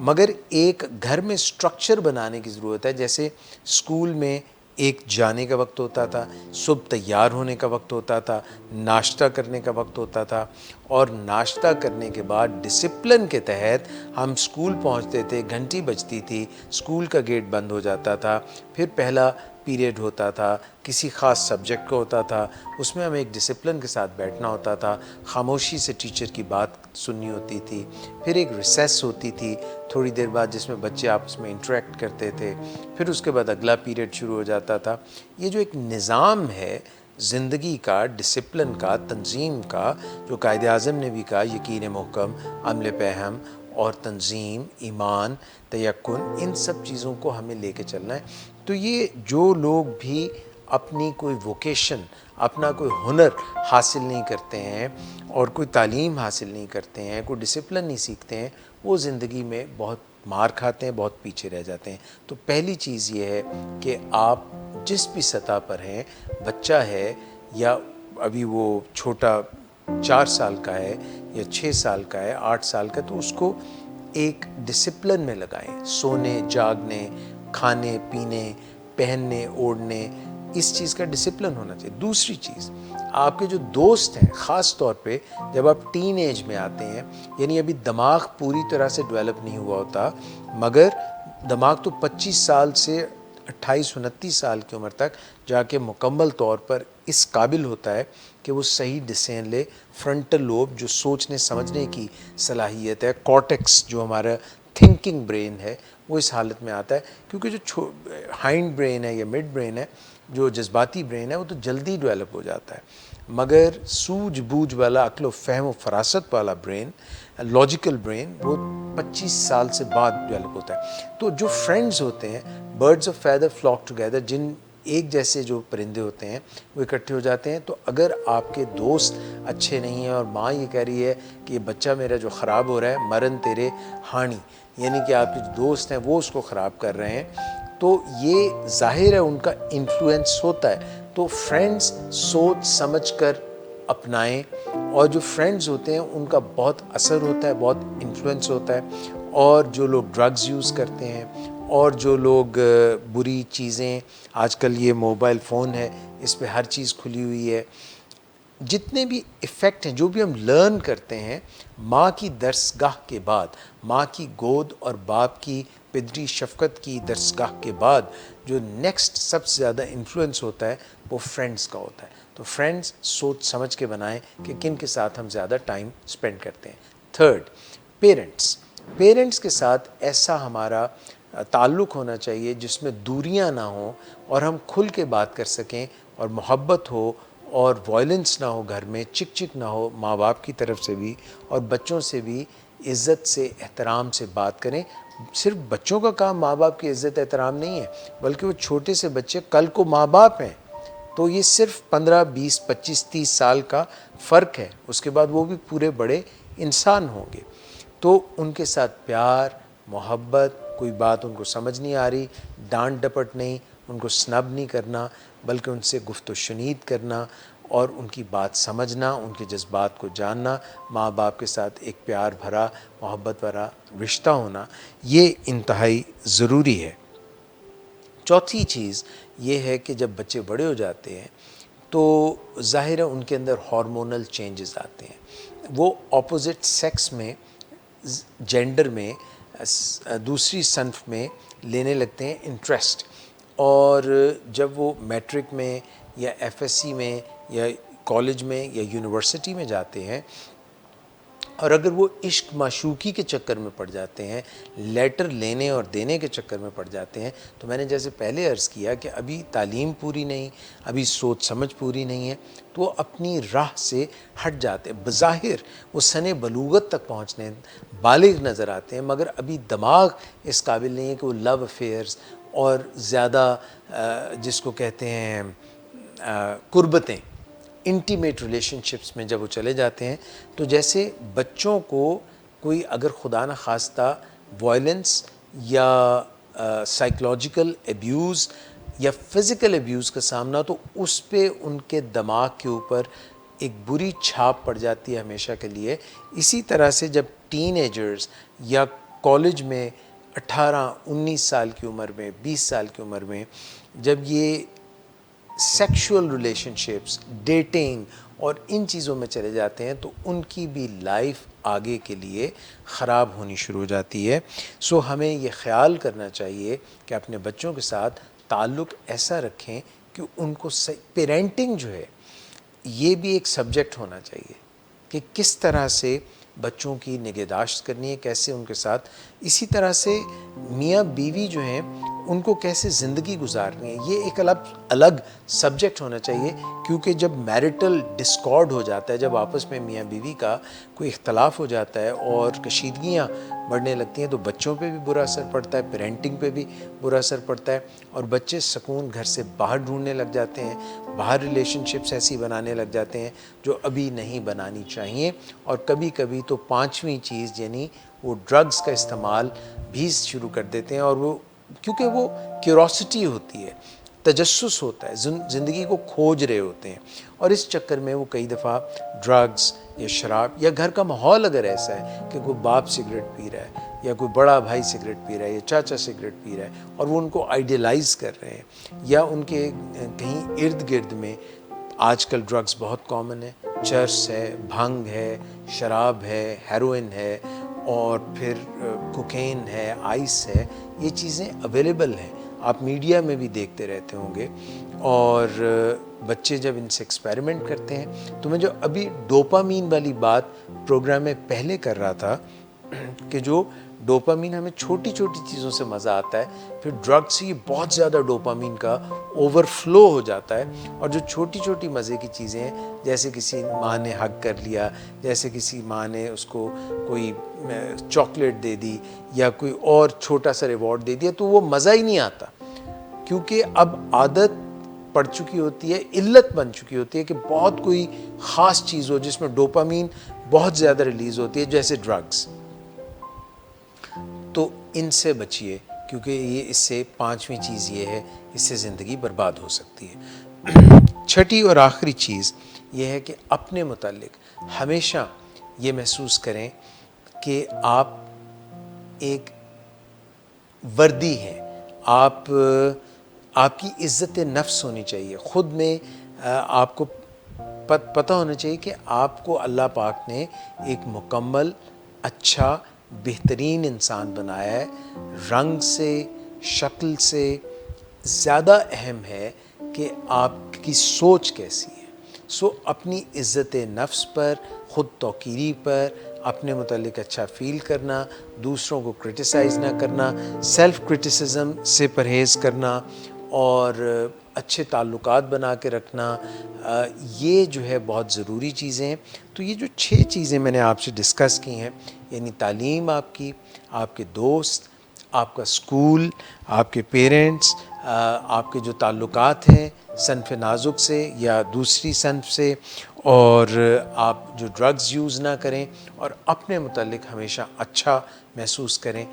मगर एक घर में स्ट्रक्चर बनाने की ज़रूरत है। जैसे स्कूल में एक जाने का वक्त होता था, सुबह तैयार होने का वक्त होता था, नाश्ता करने का वक्त होता था, और नाश्ता करने के बाद डिसिप्लिन के तहत हम स्कूल पहुंचते थे, घंटी बजती थी, स्कूल का गेट बंद हो जाता था, फिर पहला पीरियड होता था, किसी ख़ास सब्जेक्ट का होता था, उसमें हमें एक डिसिप्लिन के साथ बैठना होता था, खामोशी से टीचर की बात सुननी होती थी, फिर एक रिसेस होती थी थोड़ी देर बाद जिसमें बच्चे आपस में इंटरेक्ट करते थे, फिर उसके बाद अगला पीरियड शुरू हो जाता था। ये जो एक निज़ाम है ज़िंदगी का, डिसिप्लिन का, तंजीम का, जो कायदे आज़म ने भी कहा, यकीन मुहकम, अमल पहम और तंजीम, ईमान, तयक्कुन, इन सब चीज़ों को हमें लेके चलना है। तो ये जो लोग भी अपनी कोई वोकेशन, अपना कोई हुनर हासिल नहीं करते हैं और कोई तालीम हासिल नहीं करते हैं, कोई डिसिप्लिन नहीं सीखते हैं, वो ज़िंदगी में बहुत मार खाते हैं, बहुत पीछे रह जाते हैं। तो पहली चीज़ ये है कि आप जिस भी सतह पर हैं, बच्चा है या अभी वो छोटा 4 साल का है या 6 साल का है, 8 साल का, तो उसको एक डिसिप्लिन में लगाएं। सोने, जागने, खाने पीने, पहनने ओढ़ने, इस चीज़ का डिसिप्लिन होना चाहिए। दूसरी चीज़, आपके जो दोस्त हैं, ख़ास तौर पे जब आप टीन एज में आते हैं, यानी अभी दिमाग पूरी तरह से डेवलप नहीं हुआ होता, मगर दिमाग तो 25 साल से 28-29 साल की उम्र तक जाके मुकम्मल तौर पर इस काबिल होता है कि वो सही डिसीजन ले। फ्रंटल लोब जो सोचने समझने की सलाहियत है, कॉर्टेक्स जो हमारा थिंकिंग ब्रेन है, वो इस हालत में आता है, क्योंकि जो हाइंड ब्रेन है या मिड ब्रेन है, जो जज्बाती ब्रेन है, वो तो जल्दी डेवलप हो जाता है, मगर सूझबूझ वाला अक्ल फ़हम व फरासत वाला ब्रेन, लॉजिकल ब्रेन, वो 25 साल से बाद डेवलप होता है। तो जो फ्रेंड्स होते हैं, birds of feather flock together, जिन एक जैसे जो परिंदे होते हैं वो इकट्ठे हो जाते हैं। तो अगर आपके दोस्त अच्छे नहीं हैं और माँ ये कह रही है कि ये बच्चा मेरा जो ख़राब हो रहा है, मरन तेरे हानि, यानी कि आपके जो दोस्त हैं वो उसको ख़राब कर रहे हैं, तो ये जाहिर है उनका इन्फ्लुएंस होता है। तो फ्रेंड्स सोच समझ कर अपनाएं, और जो फ्रेंड्स होते हैं उनका बहुत असर होता है, बहुत इन्फ्लुएंस होता है। और जो लोग ड्रग्स यूज़ करते हैं और जो लोग बुरी चीज़ें, आजकल ये मोबाइल फ़ोन है, इस पे हर चीज़ खुली हुई है, जितने भी इफ़ेक्ट हैं, जो भी हम लर्न करते हैं माँ की दरसगाह के बाद, माँ की गोद और बाप की पिदरी शफ़क़त की दरसगाह के बाद, जो नेक्स्ट सबसे ज़्यादा इन्फ्लुएंस होता है वो फ्रेंड्स का होता है। तो फ्रेंड्स सोच समझ के बनाएं कि किन के साथ हम ज़्यादा टाइम स्पेंड करते हैं। थर्ड, पेरेंट्स के साथ ऐसा हमारा ताल्लुक़ होना चाहिए जिसमें दूरियां ना हो और हम खुल के बात कर सकें, और मोहब्बत हो और वायलेंस ना हो घर में, चिक चिक ना हो माँ बाप की तरफ से भी, और बच्चों से भी इज़्ज़त से एहतराम से बात करें। सिर्फ बच्चों का काम माँ बाप की इज़्ज़त एहतराम नहीं है, बल्कि वो छोटे से बच्चे कल को माँ बाप हैं। तो ये सिर्फ 15, 20, 25, 30 साल का फ़र्क है, उसके बाद वो भी पूरे बड़े इंसान होंगे। तो उनके साथ प्यार, मोहब्बत, कोई बात उनको समझ नहीं आ रही, डांट डपट नहीं, उनको स्नब नहीं करना, बल्कि उनसे गुफ्त शुनीद करना और उनकी बात समझना, उनके जज्बात को जानना, माँ बाप के साथ एक प्यार भरा, मोहब्बत भरा रिश्ता होना, ये इंतहाई ज़रूरी है। चौथी चीज़ ये है कि जब बच्चे बड़े हो जाते हैं तो ज़ाहिर है उनके अंदर हार्मोनल चेंजेस आते हैं, वो ऑपोजिट सेक्स में, जेंडर में, दूसरी सन्फ में लेने लगते हैं इंटरेस्ट, और जब वो मैट्रिक में या एफएससी में या कॉलेज में या यूनिवर्सिटी में जाते हैं, और अगर वो इश्क माशूकी के चक्कर में पड़ जाते हैं, लेटर लेने और देने के चक्कर में पड़ जाते हैं, तो मैंने जैसे पहले अर्ज़ किया कि अभी तालीम पूरी नहीं, अभी सोच समझ पूरी नहीं है, तो वो अपनी राह से हट जाते हैं। बज़ाहिर वो सने बलूगत तक पहुँचने बालिग नज़र आते हैं, मगर अभी दिमाग इस काबिल नहीं है कि वो लव अफेयर्स और ज़्यादा जिसको कहते हैं कुर्बतें, इंटीमेट रिलेशनशिप्स में जब वो चले जाते हैं, तो जैसे बच्चों को कोई अगर खुदा न खास्ता वायलेंस या साइकोलॉजिकल एब्यूज़ या फ़िज़िकल एब्यूज़ का सामना, तो उस पे उनके दिमाग के ऊपर एक बुरी छाप पड़ जाती है हमेशा के लिए। इसी तरह से जब टीनेजर्स या कॉलेज में 18-19 साल की उम्र में, 20 साल की उम्र में, जब ये सेक्सुअल रिलेशनशिप्स, डेटिंग और इन चीज़ों में चले जाते हैं, तो उनकी भी लाइफ आगे के लिए ख़राब होनी शुरू हो जाती है। सो हमें ये ख्याल करना चाहिए कि अपने बच्चों के साथ ताल्लुक़ ऐसा रखें कि उनको पेरेंटिंग जो है ये भी एक सब्जेक्ट होना चाहिए कि किस तरह से बच्चों की निगहदाश्त करनी है, कैसे उनके साथ, इसी तरह से मियाँ बीवी जो हैं उनको कैसे ज़िंदगी गुजारनी है, ये एक अलग सब्जेक्ट होना चाहिए। क्योंकि जब मैरिटल डिस्कॉर्ड हो जाता है, जब आपस में मियाँ बीवी का कोई इख्तलाफ हो जाता है और कशीदगियाँ बढ़ने लगती हैं, तो बच्चों पे भी बुरा असर पड़ता है, पेरेंटिंग पे भी बुरा असर पड़ता है, और बच्चे सुकून घर से बाहर ढूंढने लग जाते हैं, बाहर रिलेशनशिप्स ऐसी बनाने लग जाते हैं जो अभी नहीं बनानी चाहिए। और कभी कभी तो पाँचवीं चीज़ यानी वो ड्रग्स का इस्तेमाल भी शुरू कर देते हैं, और वो क्योंकि वो क्यूरोसिटी होती है, तजस्सुस होता है, ज़िंदगी को खोज रहे होते हैं, और इस चक्कर में वो कई दफ़ा ड्रग्स या शराब, या घर का माहौल अगर ऐसा है कि कोई बाप सिगरेट पी रहा है या कोई बड़ा भाई सिगरेट पी रहा है या चाचा सिगरेट पी रहा है और वो उनको आइडियलाइज़ कर रहे हैं, या उनके कहीं इर्द गिर्द में आजकल ड्रग्स बहुत कॉमन है, चर्स है, भंग है, शराब है, हेरोइन है, और फिर कोकेन है, आइस है, ये चीज़ें अवेलेबल हैं, आप मीडिया में भी देखते रहते होंगे। और बच्चे जब इनसे एक्सपेरिमेंट करते हैं, तो मैं जो अभी डोपामीन वाली बात प्रोग्राम में पहले कर रहा था कि जो डोपामीन हमें छोटी छोटी चीज़ों से मज़ा आता है, फिर ड्रग्स से ये बहुत ज़्यादा डोपामीन का ओवरफ्लो हो जाता है, और जो छोटी छोटी मज़े की चीज़ें हैं, जैसे किसी माँ ने हग कर लिया, जैसे किसी माँ ने उसको कोई चॉकलेट दे दी या कोई और छोटा सा रिवॉर्ड दे दिया, तो वो मज़ा ही नहीं आता, क्योंकि अब आदत पड़ चुकी होती है, इल्लत बन चुकी होती है कि बहुत कोई ख़ास चीज़ हो जिसमें डोपामीन बहुत ज़्यादा रिलीज़ होती है, जैसे ड्रग्स। तो इनसे बचिए, क्योंकि ये इससे पांचवी चीज़ ये है, इससे ज़िंदगी बर्बाद हो सकती है। छठी और आखिरी चीज़ ये है कि अपने मुतालिक हमेशा ये महसूस करें कि आप एक वर्दी हैं, आपकी इज़्ज़त नफ्स होनी चाहिए, ख़ुद में आपको पता होना चाहिए कि आपको अल्लाह पाक ने एक मुकम्मल, अच्छा, बेहतरीन इंसान बनाया है। रंग से, शक्ल से ज़्यादा अहम है कि आपकी सोच कैसी है। सो अपनी इज़्ज़त नफ्स पर, ख़ुद तौक़ीरी पर, अपने मुतालिक अच्छा फ़ील करना, दूसरों को क्रिटिसाइज़ ना करना, सेल्फ़ क्रिटिसिज़म से परहेज़ करना, और अच्छे ताल्लुकात बना के रखना, ये जो है बहुत ज़रूरी चीज़ें हैं। तो ये जो 6 चीज़ें मैंने आपसे डिस्कस की हैं, यानी तालीम आपकी, आपके दोस्त, आपका स्कूल, आपके पेरेंट्स, आपके जो ताल्लुकात हैं सनफ़ नाजुक से या दूसरी सनफ़ से, और आप जो ड्रग्स यूज़ ना करें, और अपने मुतालिक हमेशा अच्छा महसूस करें,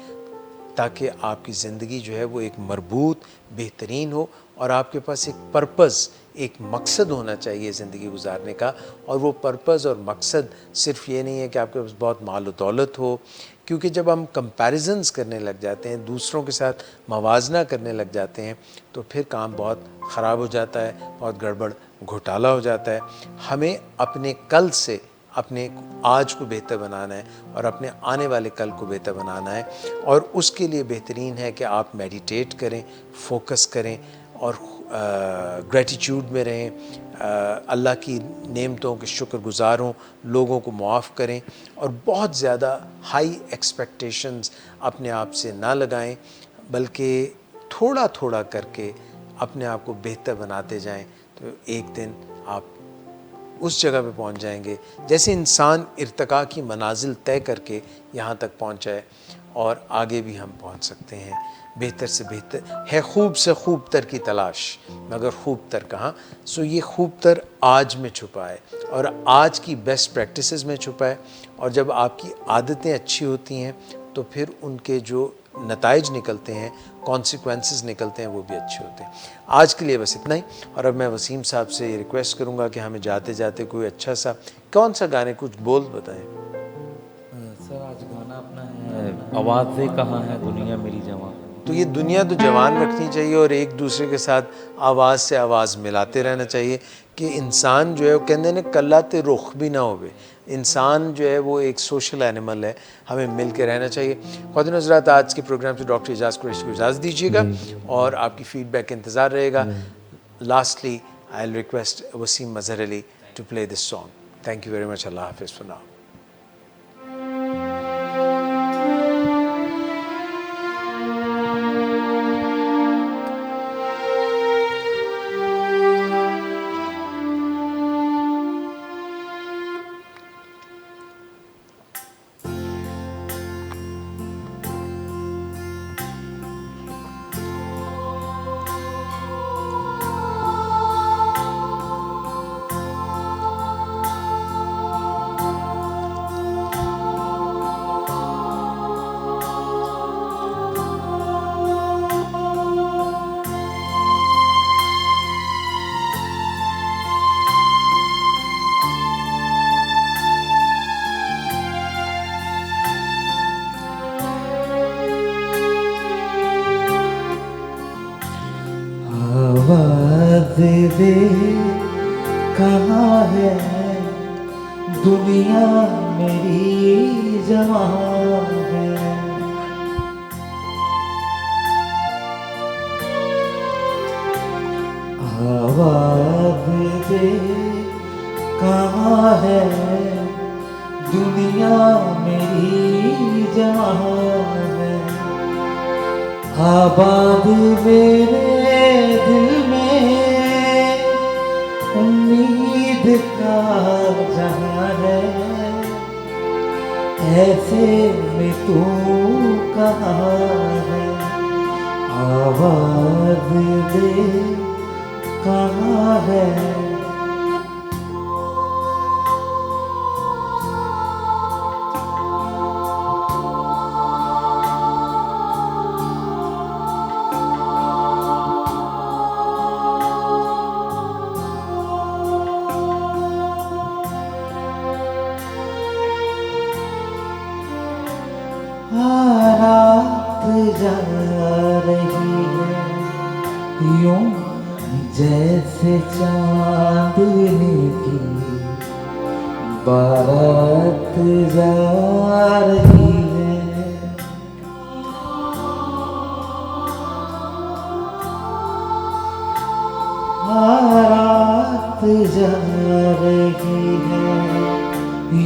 ताकि आपकी ज़िंदगी जो है वो एक मरबूत, बेहतरीन हो, और आपके पास एक पर्पज़, एक मकसद होना चाहिए ज़िंदगी गुजारने का। और वो पर्पज़ और मकसद सिर्फ़ ये नहीं है कि आपके पास बहुत माल व दौलत हो, क्योंकि जब हम कंपैरिजन्स करने लग जाते हैं, दूसरों के साथ मवाजना करने लग जाते हैं, तो फिर काम बहुत ख़राब हो जाता है, बहुत गड़बड़ घोटाला हो जाता है। हमें अपने कल से अपने आज को बेहतर बनाना है, और अपने आने वाले कल को बेहतर बनाना है, और उसके लिए बेहतरीन है कि आप मेडिटेट करें, फोकस करें, और ग्रेटिट्यूड में रहें, अल्लाह की नेमतों के शुक्रगुज़ार हों, लोगों को मुआफ़ करें, और बहुत ज़्यादा हाई एक्सपेक्टेशंस अपने आप से ना लगाएं, बल्कि थोड़ा थोड़ा करके अपने आप को बेहतर बनाते जाएं। तो एक दिन आप उस जगह पे पहुंच जाएंगे, जैसे इंसान इर्तिका की मनाजिल तय करके यहाँ तक पहुँचा है, और आगे भी हम पहुँच सकते हैं। बेहतर से बेहतर है, खूब से खूब तर की तलाश, मगर खूब तर कहाँ। सो ये खूब तर आज में छुपा है, और आज की बेस्ट प्रैक्टिसेस में छुपा है। और जब आपकी आदतें अच्छी होती हैं, तो फिर उनके जो नताइज निकलते हैं, कॉन्सिक्वेंसेस निकलते हैं, वो भी अच्छे होते हैं। आज के लिए बस इतना ही। और अब मैं वसीम साहब से ये रिक्वेस्ट करूँगा कि हमें जाते जाते कोई अच्छा सा, कौन सा गाने, कुछ बोल बताएं। सर आज गाना अपना है, आवाज़ें कहाँ है दुनिया मेरी जवां। तो ये दुनिया तो जवान रखनी चाहिए, और एक दूसरे के साथ आवाज़ से आवाज़ मिलाते रहना चाहिए, कि इंसान जो है वो कहते हैं कल्ला ते रुख भी ना होवे। इंसान जो है वो एक सोशल एनिमल है, हमें मिल के रहना चाहिए। ख़वातीन और हज़रात, आज के प्रोग्राम से डॉक्टर एजाज़ कुरैशी को इजाज़त दीजिएगा, और आपकी फ़ीडबैक का इंतज़ार रहेगा। Lastly I will request Wasim Mazhar Ali to play this song. Thank you very much. अल्लाह हाफ़िज़ फॉर नाउ। दे कहाँ है दुनिया मेरी जवां है। आवाज़ दे कहाँ है दुनिया मेरी जवां है। आबाद मेरे दिल में उम्मीद का जहां है। ऐसे में तू कहाँ है। आवाज़ दे कहाँ है। रात जा रही है यूं जैसे चांदनी की बारात जा रही है। रात जा रही है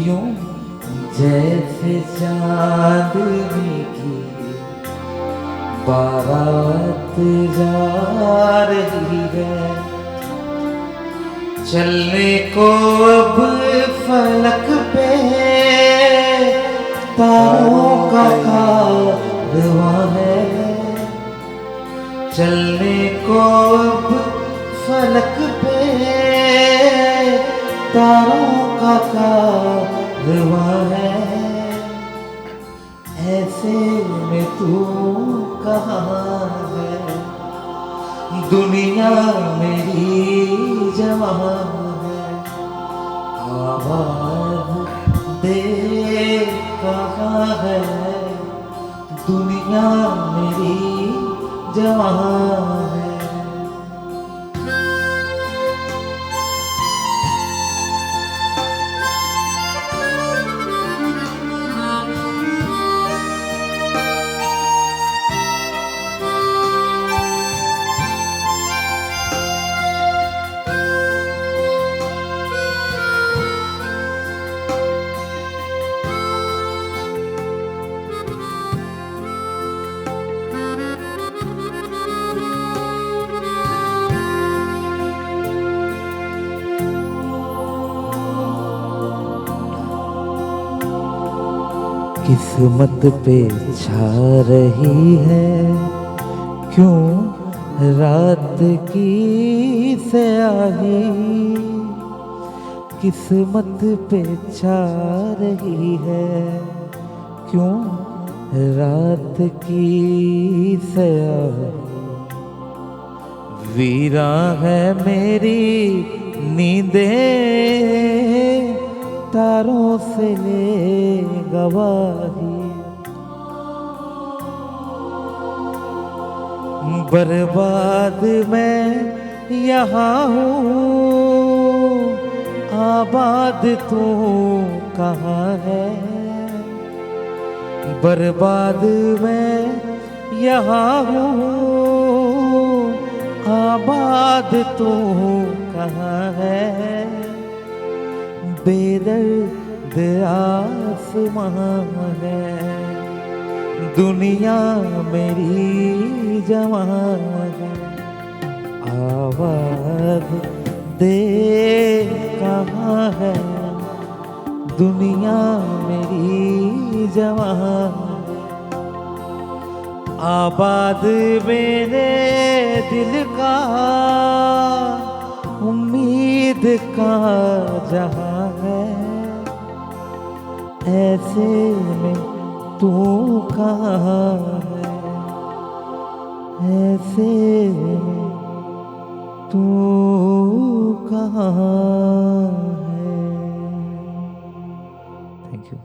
यूं जैसे चांदनी की बारात जा रही है। चलने को अब फलक पे तारों का कारवां है। चलने को अब फलक पे तारों का कारवां है। ऐसे में तू कहाँ है दुनिया मेरी जवां है। आवाज़ दे कहाँ है दुनिया मेरी जवां है। किस्मत पे छा रही है क्यों रात की स्याही। किस्मत पे छा रही है क्यों रात की स्याही। वीरा है मेरी नींदें तारों से ले गवाही। बर्बाद मैं यहाँ हूँ आबाद तू कहाँ है। बर्बाद मैं यहाँ हूँ आबाद तू कहाँ है। बेदर्द आसमां है दुनिया मेरी जवां है। आवाज़ दे कहाँ है दुनिया मेरी जवां है। आबाद मेरे दिल का उम्मीद का जहां है। ऐसे में तू कहाँ है। ऐसे में तू कहाँ है। Thank you.